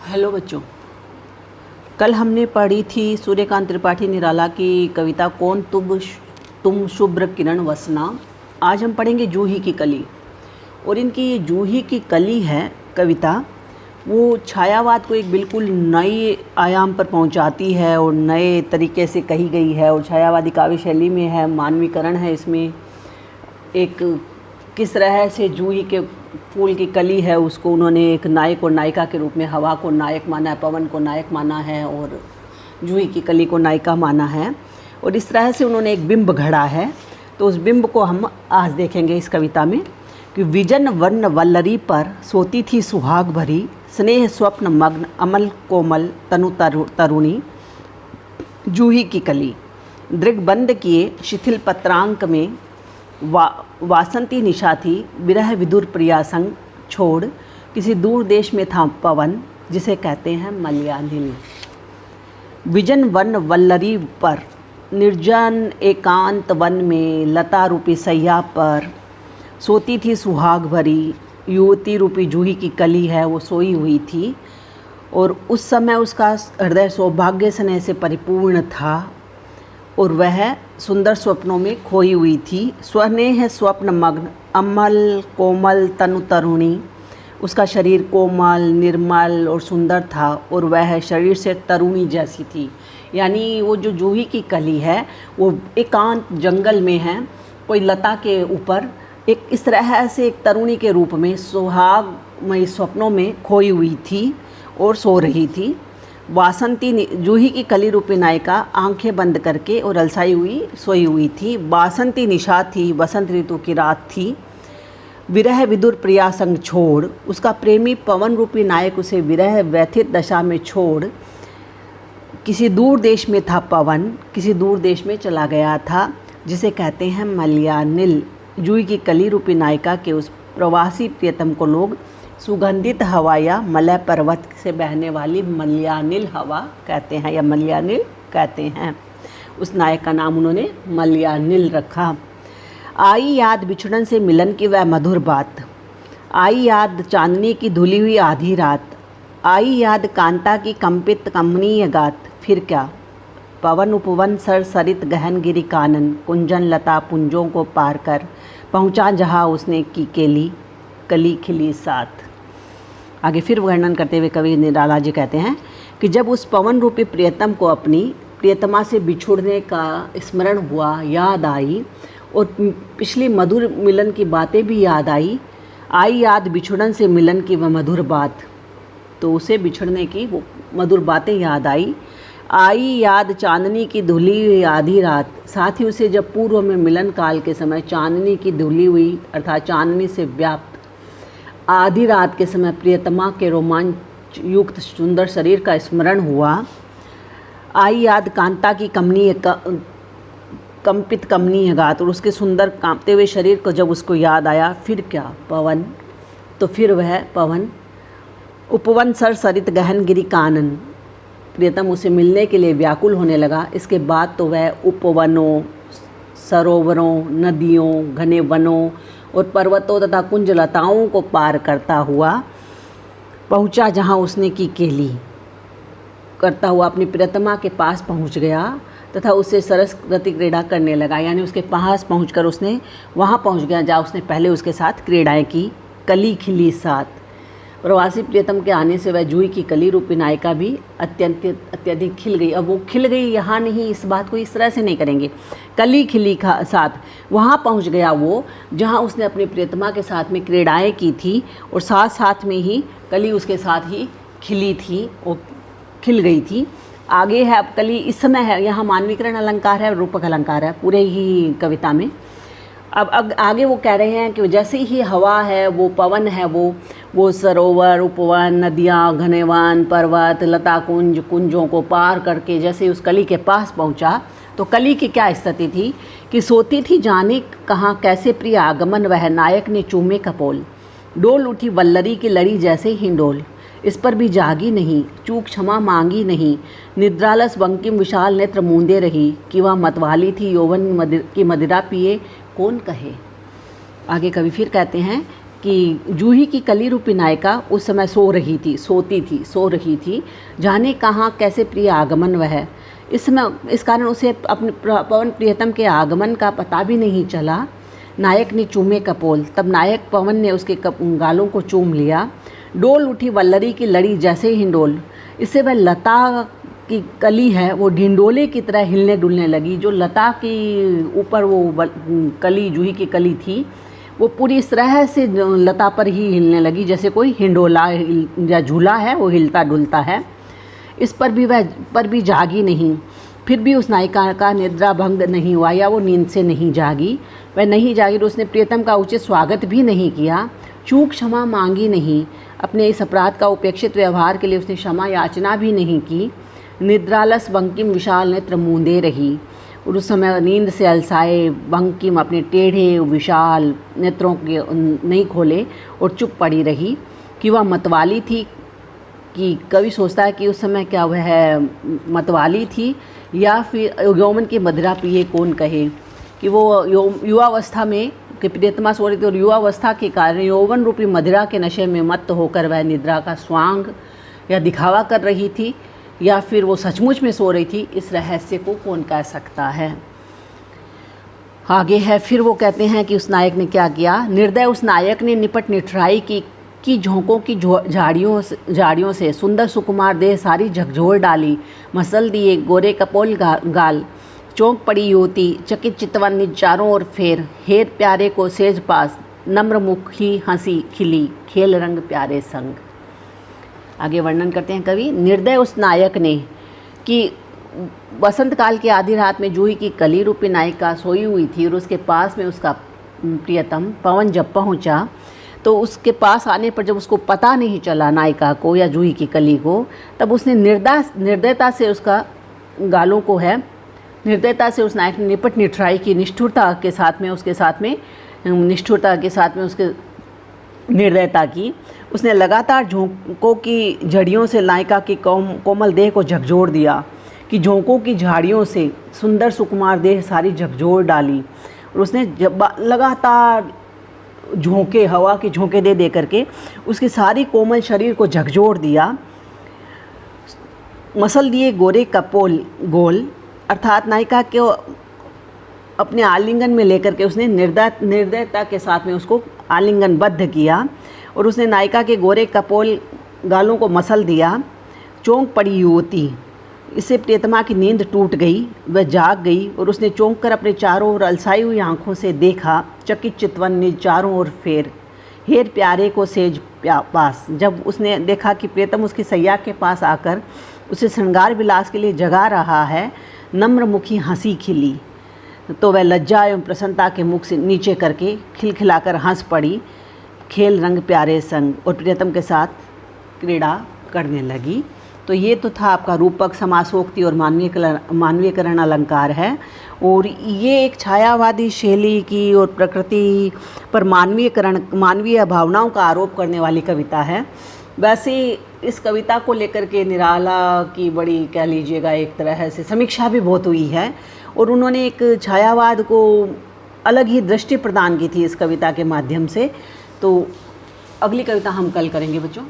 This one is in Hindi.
हेलो बच्चों, कल हमने पढ़ी थी सूर्यकांत त्रिपाठी निराला की कविता कौन तुम शुभ्र किरण वसना। आज हम पढ़ेंगे जूही की कली। और इनकी ये जूही की कली है कविता, वो छायावाद को एक बिल्कुल नए आयाम पर पहुंचाती है और नए तरीके से कही गई है और छायावादी काव्य शैली में है, मानवीकरण है इसमें। एक किस तरह से जूही के फूल की कली है उसको उन्होंने एक नायक और नायिका के रूप में, हवा को नायक माना है, पवन को नायक माना है और जूही की कली को नायिका माना है। और इस तरह से उन्होंने एक बिंब घड़ा है। तो उस बिंब को हम आज देखेंगे इस कविता में कि विजन वर्ण वल्लरी पर सोती थी सुहाग भरी, स्नेह स्वप्न मग्न अमल कोमल तनु तरुणी। जूही की कली दृग्बंध किए शिथिल पत्रांक में वासंती निशा थी, विरह विदुर प्रिया संग छोड़, किसी दूर देश में था पवन जिसे कहते हैं मलयानिल। विजन वन वल्लरी पर निर्जन एकांत वन में लता रूपी सैया पर सोती थी सुहाग भरी, युवती रूपी जूही की कली है वो सोई हुई थी। और उस समय उसका हृदय सौभाग्य स्नेह से परिपूर्ण था और वह सुंदर स्वप्नों में खोई हुई थी। स्नेह स्वप्न मग्न अमल कोमल तनु तरुणी, उसका शरीर कोमल निर्मल और सुंदर था और वह शरीर से तरुणी जैसी थी। यानी वो जो जूही की कली है वो एकांत जंगल में है, कोई लता के ऊपर एक इस तरह से एक तरुणी के रूप में सुहागमय स्वप्नों में खोई हुई थी और सो रही थी। वासंती जूही की कली रूपी नायिका आंखें बंद करके और अलसाई हुई सोई हुई थी। वासंती निशा थी, वसंत ऋतु की रात थी। विरह विदुर प्रिया संग छोड़, उसका प्रेमी पवन रूपी नायक उसे विरह व्यथित दशा में छोड़ किसी दूर देश में था पवन, किसी दूर देश में चला गया था जिसे कहते हैं मलयानिल। जूही की कली रूपी नायिका के उस प्रवासी प्रियतम को लोग सुगंधित हवा या मलय पर्वत से बहने वाली मलयानिल हवा कहते हैं या मलयानिल कहते हैं। उस नायक का नाम उन्होंने मलयानिल रखा। आई याद बिछड़न से मिलन की वह मधुर बात, आई याद चांदनी की धुली हुई आधी रात, आई याद कांता की कंपित कमनीय गात। फिर क्या पवन उपवन सर सरित गहन गिरी कानन, कुंजन लता पुंजों को पार कर पहुँचा जहाँ उसने की केली कली खिली साथ। आगे फिर वर्णन करते हुए कवि निराला जी कहते हैं कि जब उस पवन रूपी प्रियतम को अपनी प्रियतमा से बिछुड़ने का स्मरण हुआ, याद आई और पिछली मधुर मिलन की बातें भी याद आई याद बिछुड़न से मिलन की वह मधुर बात, तो उसे बिछड़ने की वो मधुर बातें याद आई याद चांदनी की धुली हुई आधी रात। साथ ही उसे जब पूर्व में मिलन काल के समय चांदनी की धुली हुई अर्थात चांदनी से व्याप्त आधी रात के समय प्रियतमा के रोमांच युक्त सुंदर शरीर का स्मरण हुआ। आई याद कांता की कंपित कमनीय गात, और उसके सुंदर कांपते हुए शरीर को जब उसको याद आया। फिर क्या पवन, तो फिर वह पवन उपवन सर सरित गहन गिरी कानन, प्रियतम उसे मिलने के लिए व्याकुल होने लगा। इसके बाद तो वह उपवनों, सरोवरों, नदियों, घने वनों और पर्वतों तथा कुंज लताओं को पार करता हुआ पहुंचा जहां उसने की केली करता हुआ अपनी प्रियतमा के पास पहुंच गया तथा उससे सरस रति क्रीड़ा करने लगा। यानी उसके पास पहुंचकर उसने वहां पहुंच गया जहाँ उसने पहले उसके साथ क्रीड़ाएं की। कली खिली साथ, प्रवासी प्रियतम के आने से वह जूही की कली रूपी नायिका भी अत्यधिक खिल गई। अब वो खिल गई यहाँ नहीं, इस बात को इस तरह से नहीं करेंगे। कली खिली साथ वहाँ पहुँच गया वो जहाँ उसने अपनी प्रियतमा के साथ में क्रीड़ाएँ की थी और साथ साथ में ही कली उसके साथ ही खिली थी और खिल गई थी। आगे है अब कली इस समय है, यहाँ मानवीकरण अलंकार है, रूपक अलंकार है पूरे ही कविता में। अब आगे वो कह रहे हैं कि जैसे ही हवा है, वो पवन है, वो सरोवर, उपवन, नदियाँ, घने वन, पर्वत, लता कुंजों को पार करके जैसे उस कली के पास पहुँचा तो कली की क्या स्थिति थी कि सोती थी जाने कहाँ कैसे प्रिय आगमन वह, नायक ने चूमे कपोल, डोल उठी वल्लरी की लड़ी जैसे हिंडोल, इस पर भी जागी नहीं, चूक क्षमा मांगी नहीं, निद्रालस बंकिम विशाल नेत्र मूंदे रही, कि वह मतवाली थी यौवन की मदिरा पिए कौन कहे। आगे कवि फिर कहते हैं कि जूही की कली रूपी नायिका उस समय सो रही थी, जाने कहाँ कैसे प्रिय आगमन वह। इस समय इस कारण उसे अपने पवन प्रियतम के आगमन का पता भी नहीं चला। नायक ने चूमे कपोल, तब नायक पवन ने उसके गालों को चूम लिया। डोल उठी वल्लरी की लड़ी जैसे हिंडोल, इससे वह लता की कली है वो ढिंडोले की तरह हिलने डुलने लगी। जो लता की ऊपर वो कली, जूही की कली थी, वो पूरी इस तरह से लता पर ही हिलने लगी जैसे कोई हिंडोला या झूला है वो हिलता डुलता है। इस पर भी जागी नहीं। फिर भी उस नायिका का निद्रा भंग नहीं हुआ या वो नींद से नहीं जागी। वह नहीं जागी तो उसने प्रियतम का उचित स्वागत भी नहीं किया, चूक क्षमा मांगी नहीं। अपने इस अपराध का उपेक्षित व्यवहार के लिए उसने क्षमा याचना भी नहीं की। निद्रालस बंकिम विशाल नेत्र मूंदे रही, और उस समय नींद से अलसाए बंकिम अपने टेढ़े विशाल नेत्रों के नहीं खोले और चुप पड़ी रही। कि वह मतवाली थी, कि कवि सोचता है कि उस समय क्या वह मतवाली थी या फिर यौवन की मदिरा पिए कौन कहे, कि वो युवावस्था में कि प्रियतमा सो रही थी और युवावस्था के कारण यौवन रूपी मदिरा के नशे में मत्त होकर वह निद्रा का स्वांग या दिखावा कर रही थी या फिर वो सचमुच में सो रही थी। इस रहस्य को कौन कह सकता है। आगे है, फिर वो कहते हैं कि उस नायक ने क्या किया। निर्दय उस नायक ने निपट निठराई की झोंकों की झाड़ियों से सुंदर सुकुमार देह सारी झकझोर डाली। मसल दिए गोरे कपोल गाल, चौंक पड़ी युवती चकित चितवन निज चारों ओर फेर। हेर प्यारे को सेज पास, नम्र मुखी हंसी खिली, खेल रंग प्यारे संग। आगे वर्णन करते हैं कवि। निर्दय उस नायक ने कि वसंत काल की आधी रात में जूही की कली रूपी नायिका सोई हुई थी और उसके पास में उसका प्रियतम पवन जब पहुंचा तो उसके पास आने पर जब उसको पता नहीं चला नायिका को या जूही की कली को, तब उसने निर्दयता से उसका गालों को है निर्दयता से उस नायक ने निपट निठराई की। निष्ठुरता के साथ में उसके निर्दयता की। उसने लगातार झोंकों की झड़ियों से नायिका की कोमल देह को झकझोर दिया, कि झोंकों की झाड़ियों से सुंदर सुकुमार देह सारी झकझोर डाली। और उसने लगातार हवा के झोंके दे करके उसके सारी कोमल शरीर को झकझोर दिया। मसल दिए गोरे कपोल गोल, अर्थात नायिका को अपने आलिंगन में लेकर के उसने निर्दयता के साथ में उसको आलिंगनबद्ध किया और उसने नायिका के गोरे कपोल गालों को मसल दिया। चौंक पड़ी युवती, इससे प्रियतमा की नींद टूट गई, वह जाग गई और उसने चौंक कर अपने चारों ओर अलसाई हुई आंखों से देखा। चकित चितवन निज चारों ओर फेर, हेर प्यारे को सेज पास। जब उसने देखा कि प्रियतम उसकी सैया के पास आकर उसे श्रृंगार विलास के लिए जगा रहा है, नम्र मुखी हंसी खिली, तो वह लज्जा एवं प्रसन्नता के मुख से नीचे करके खिलखिलाकर हंस पड़ी। खेल रंग प्यारे संग, और प्रियतम के साथ क्रीड़ा करने लगी। तो ये तो था आपका रूपक, समासोक्ति और मानवीयकरण अलंकार है। और ये एक छायावादी शैली की और प्रकृति पर मानवीय भावनाओं का आरोप करने वाली कविता है। वैसे इस कविता को लेकर के निराला की बड़ी कह लीजिएगा एक तरह से समीक्षा भी बहुत हुई है और उन्होंने एक छायावाद को अलग ही दृष्टि प्रदान की थी इस कविता के माध्यम से। तो अगली कविता हम कल करेंगे बच्चों।